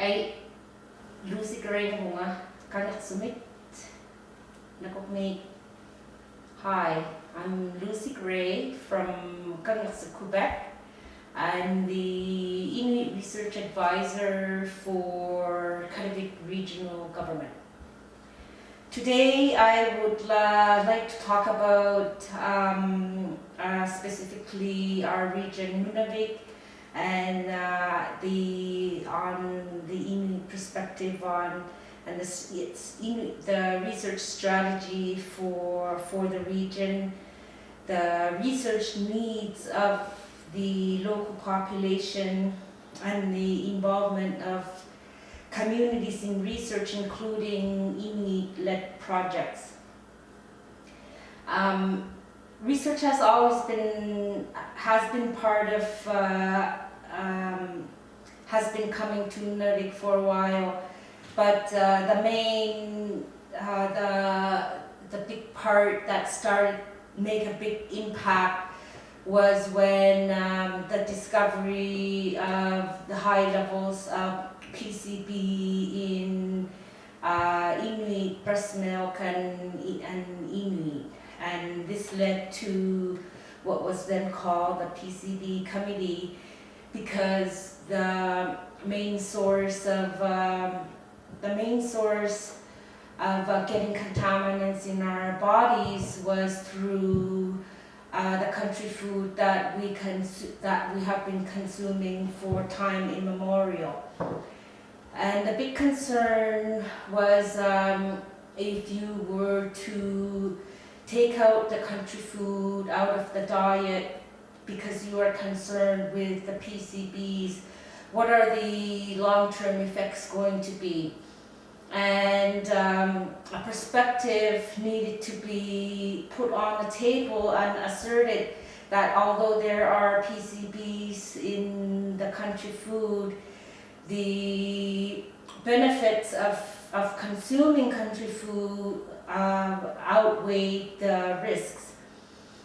Ay Lucy Gray Hunga Kanyak Sumit Nakokme. Hi, I'm Lucy Gray from Kanyak, Quebec. I'm the Inuit Research Advisor for Kativik Regional Government. Today I would like to talk about specifically our region Nunavik and the Inuit perspective on and the research strategy for the region, the research needs of the local population, and the involvement of communities in research, including Inuit-led projects. Research has always been part of has been coming to Nunavik for a while, but the big part that started make a big impact was when the discovery of the high levels of PCB in Inuit breast milk and Inuit, and this led to what was then called the PCB committee, because the main source of getting contaminants in our bodies was through the country food that we have been consuming for time immemorial. And the big concern was if you were to take out the country food out of the diet because you are concerned with the PCBs, what are the long-term effects going to be? And a perspective needed to be put on the table and asserted that although there are PCBs in the country food, the benefits of consuming country food outweigh the risks.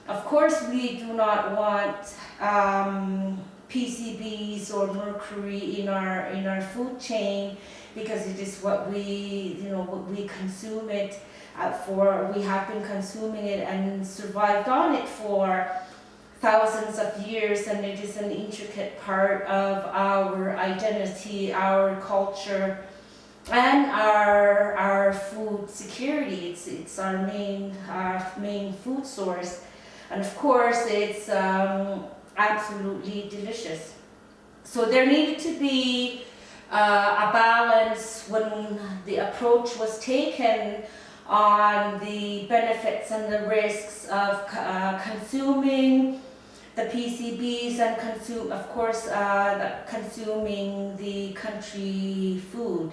Of course, we do not want PCBs or mercury in our food chain, because it is what we consume it for. We have been consuming it and survived on it for thousands of years, and it is an intricate part of our identity, our culture, and our food security. It's our main food source, and of course it's absolutely delicious. So there needed to be a balance when the approach was taken on the benefits and the risks of consuming the PCBs and consuming the country food.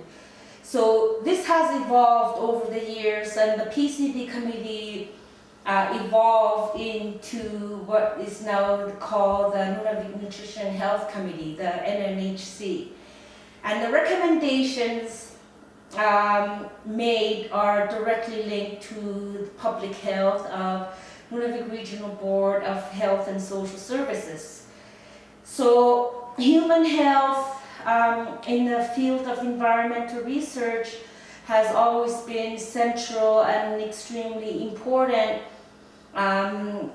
So this has evolved over the years, and the PCB committee evolved into what is now called the Nunavik Nutrition and Health Committee, the NNHC. And the recommendations made are directly linked to public health of Nunavik Regional Board of Health and Social Services. So human health in the field of environmental research has always been central and extremely important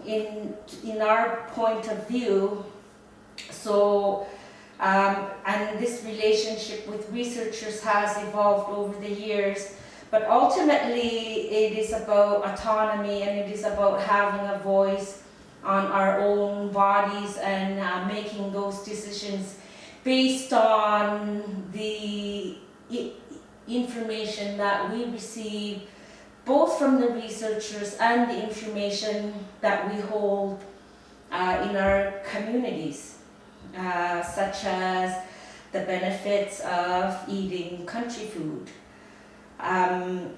in our point of view. So and this relationship with researchers has evolved over the years, but ultimately it is about autonomy, and it is about having a voice on our own bodies and making those decisions based on the information that we receive, both from the researchers and the information that we hold in our communities, such as the benefits of eating country food. And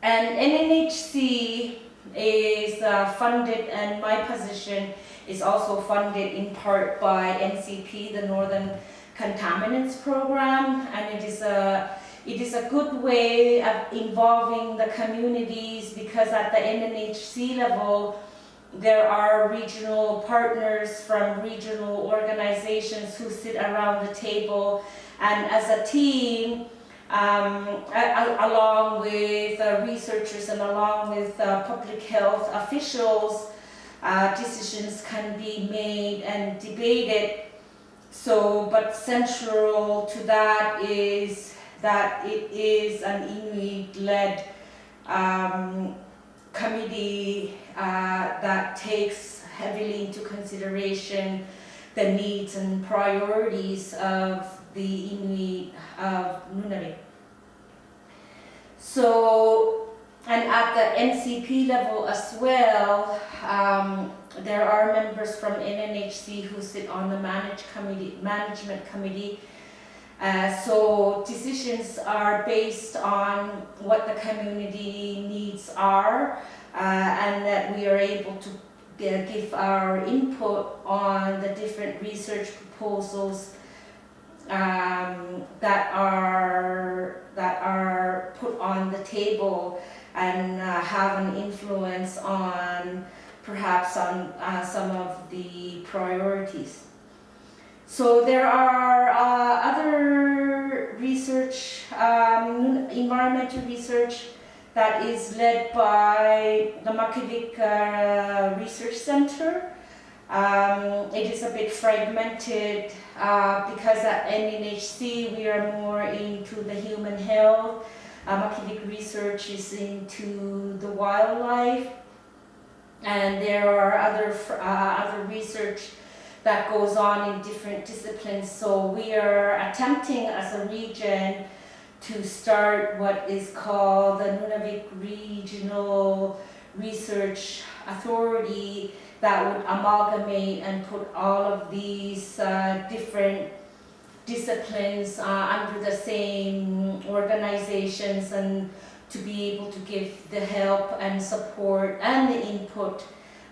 NNHC is funded, and my position is also funded in part by NCP, the Northern Contaminants Program, and it is a good way of involving the communities, because at the NNHC level there are regional partners from regional organizations who sit around the table, and as a team, along with researchers and along with public health officials, decisions can be made and debated. So, but central to that is that it is an Inuit-led committee that takes heavily into consideration the needs and priorities of the Inuit of Nunavik. So, and at the NCP level as well, there are members from NNHC who sit on the management committee. So decisions are based on what the community needs are, and that we are able to give our input on the different research proposals that are put on the table, and have an influence on perhaps on some of the priorities. So there are other research, environmental research that is led by the Kativik Research Center. It is a bit fragmented because at NNHC we are more into the human health. Kativik research is into the wildlife, and there are other research that goes on in different disciplines. So we are attempting as a region to start what is called the Nunavik Regional Research Authority that would amalgamate and put all of these different disciplines under the same organizations, and to be able to give the help and support and the input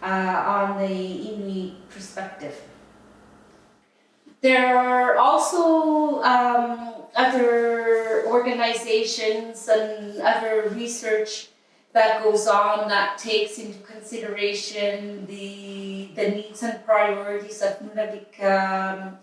on the Inuit perspective. There are also other organizations and other research that goes on that takes into consideration the needs and priorities of Nunavik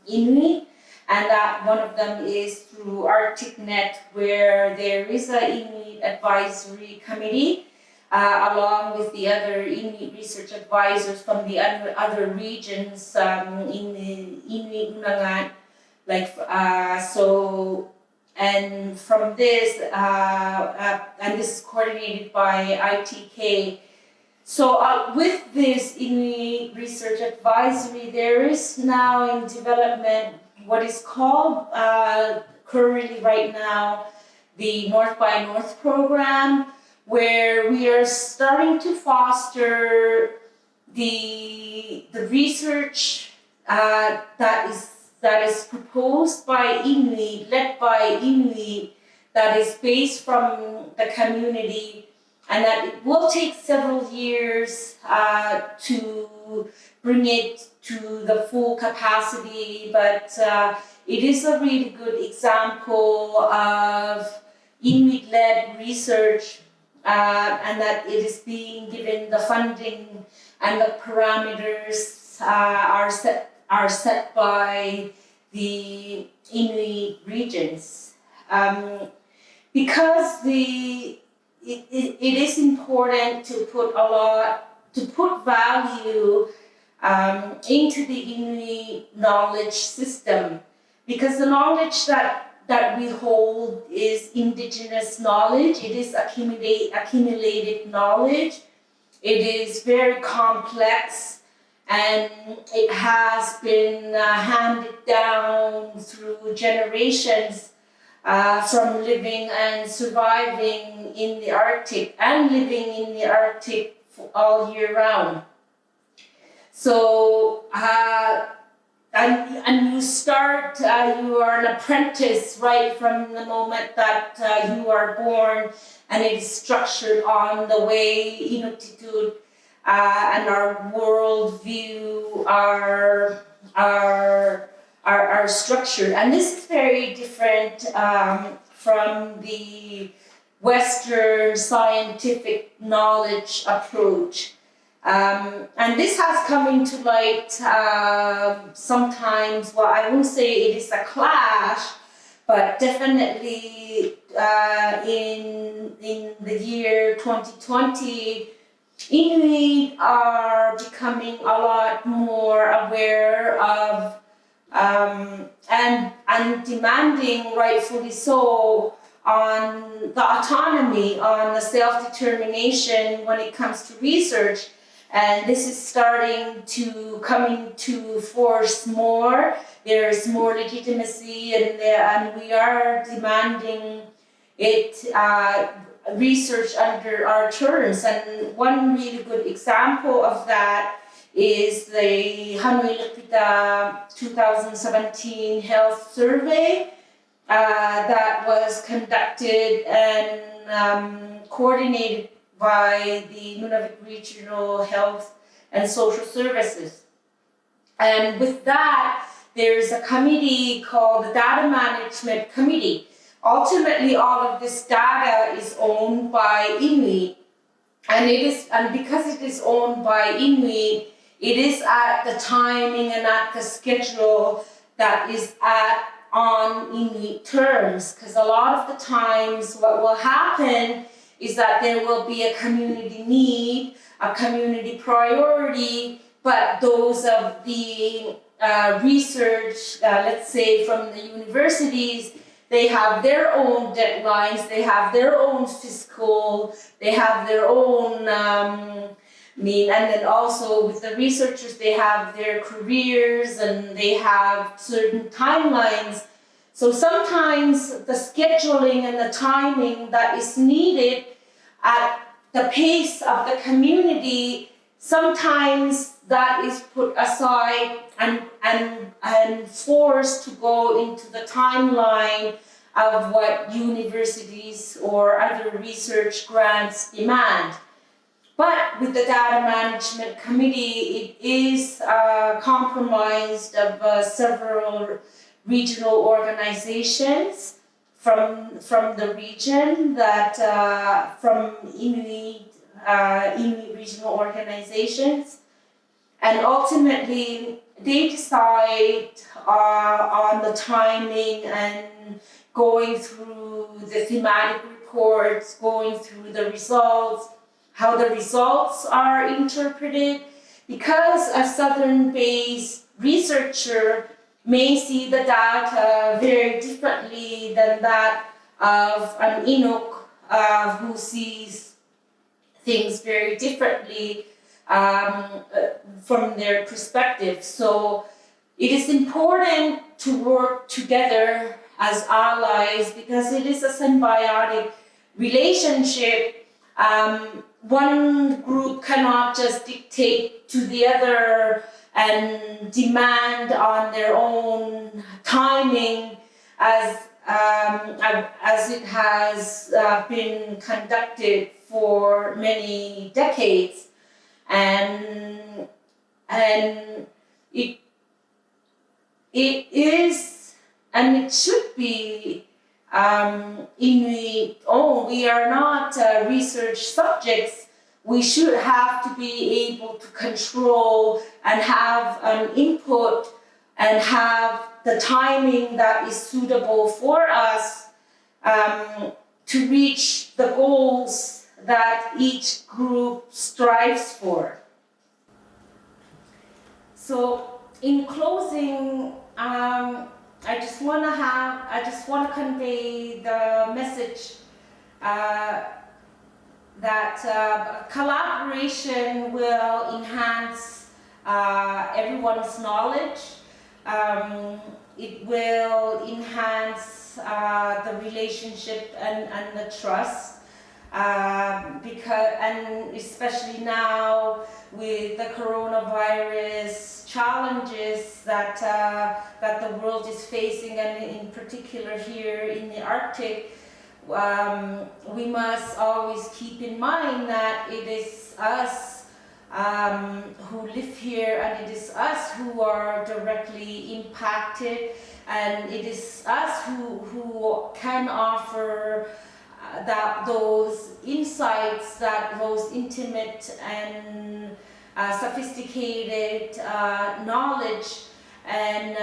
Inuit, and that one of them is through ArcticNet, where there is an Inuit Advisory Committee along with the other Inuit research advisors from the other regions in the Inuit Nunavik, and from this, and this is coordinated by ITK. So with this Inuit Research Advisory, there is now in development what is called currently right now the North by North program, where we are starting to foster the research that is proposed by Inuit, led by Inuit, that is based from the community, and that it will take several years to bring it to the full capacity, but it is a really good example of Inuit-led research, and that it is being given the funding, and the parameters are set by the Inuit regions. Because it is important to put value into the Inuit knowledge system, because the knowledge that we hold is indigenous knowledge. It is accumulated knowledge. It is very complex, and it has been handed down through generations from living and surviving in the Arctic and living in the Arctic all year round. So, and you start, you are an apprentice right from the moment that you are born, and it is structured on the way Inuktitut and our worldview are structured. And this is very different from the Western scientific knowledge approach. And this has come into light sometimes. Well, I won't say it is a clash, but definitely in the year 2020, Inuit are becoming a lot more aware of and demanding, rightfully so, on the autonomy, on the self-determination when it comes to research. And this is starting to come into force more. There's more legitimacy, and we are demanding it research under our terms. And one really good example of that is the Hanoi Lipita 2017 health survey that was conducted and coordinated by the Nunavik Regional Health and Social Services. And with that, there's a committee called the Data Management Committee. Ultimately, all of this data is owned by Inuit, and because it is owned by Inuit, it is at the timing and at the schedule that is on Inuit terms. Because a lot of the times, what will happen is that there will be a community need, a community priority, but those of the research, let's say from the universities, they have their own deadlines, they have their own fiscal, they have their own, and then also with the researchers, they have their careers and they have certain timelines. So sometimes the scheduling and the timing that is needed at the pace of the community, sometimes that is put aside and forced to go into the timeline of what universities or other research grants demand. But with the Data Management Committee, it is comprised of several regional organizations from the region, that from Inuit regional organizations, and ultimately they decide on the timing and going through the thematic reports, going through the results, how the results are interpreted, because a Southern-based researcher may see the data very differently than that of an Inuk who sees things very differently from their perspective. So it is important to work together as allies because it is a symbiotic relationship. One group cannot just dictate to the other and demand on their own timing as it has been conducted for many decades, and it is and it should be Inuit owned. We are not research subjects. We should have to be able to control and have an input and have the timing that is suitable for us to reach the goals that each group strives for. So in closing, I just want to convey the message that collaboration will enhance everyone's knowledge. It will enhance the relationship and the trust, and especially now with the coronavirus challenges that the world is facing, and in particular here in the Arctic. We must always keep in mind that it is us who live here, and it is us who are directly impacted, and it is us who can offer that those insights, that those intimate and sophisticated knowledge, and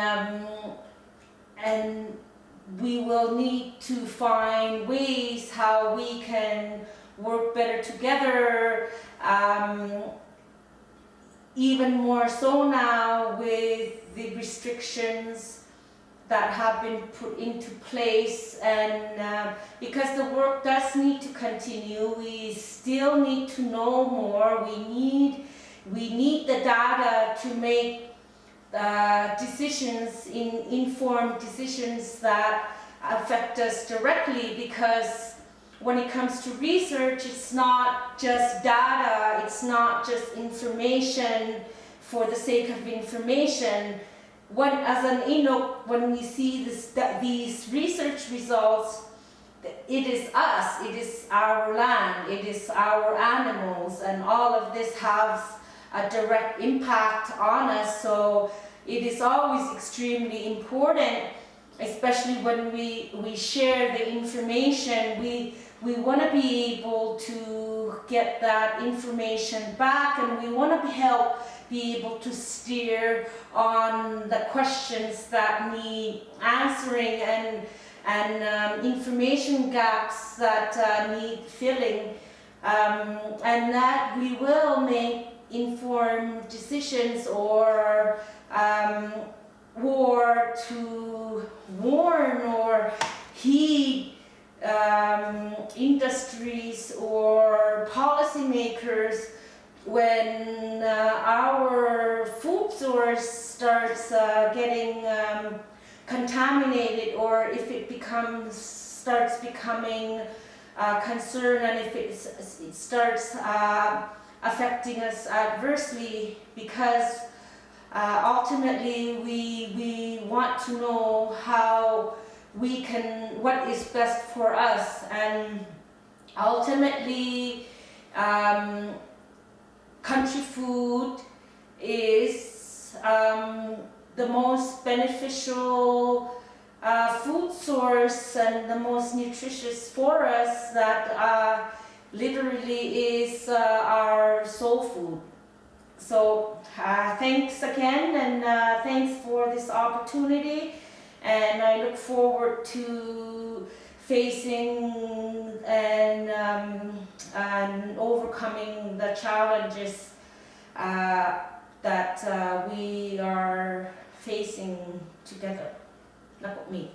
we will need to find ways how we can work better together, even more so now with the restrictions that have been put into place, and because the work does need to continue, we still need to know more. We need the data to make decisions, informed decisions that affect us directly, because when it comes to research, it's not just data, it's not just information for the sake of information. As an Inuit, when we see these research results, it is us, it is our land, it is our animals, and all of this has a direct impact on us. So it is always extremely important, especially when we share the information. We want to be able to get that information back, and we want to be able to steer on the questions that need answering, and information gaps that need filling, and that we will make informed decisions or to warn or heed industries or policymakers when our food source starts getting contaminated, or if it starts becoming a concern, and if it starts affecting us adversely, because ultimately we want to know what is best for us, and ultimately country food is the most beneficial food source and the most nutritious for us, that literally is our soul food. So thanks again, and thanks for this opportunity, and I look forward to facing and overcoming the challenges that we are facing together. Not me.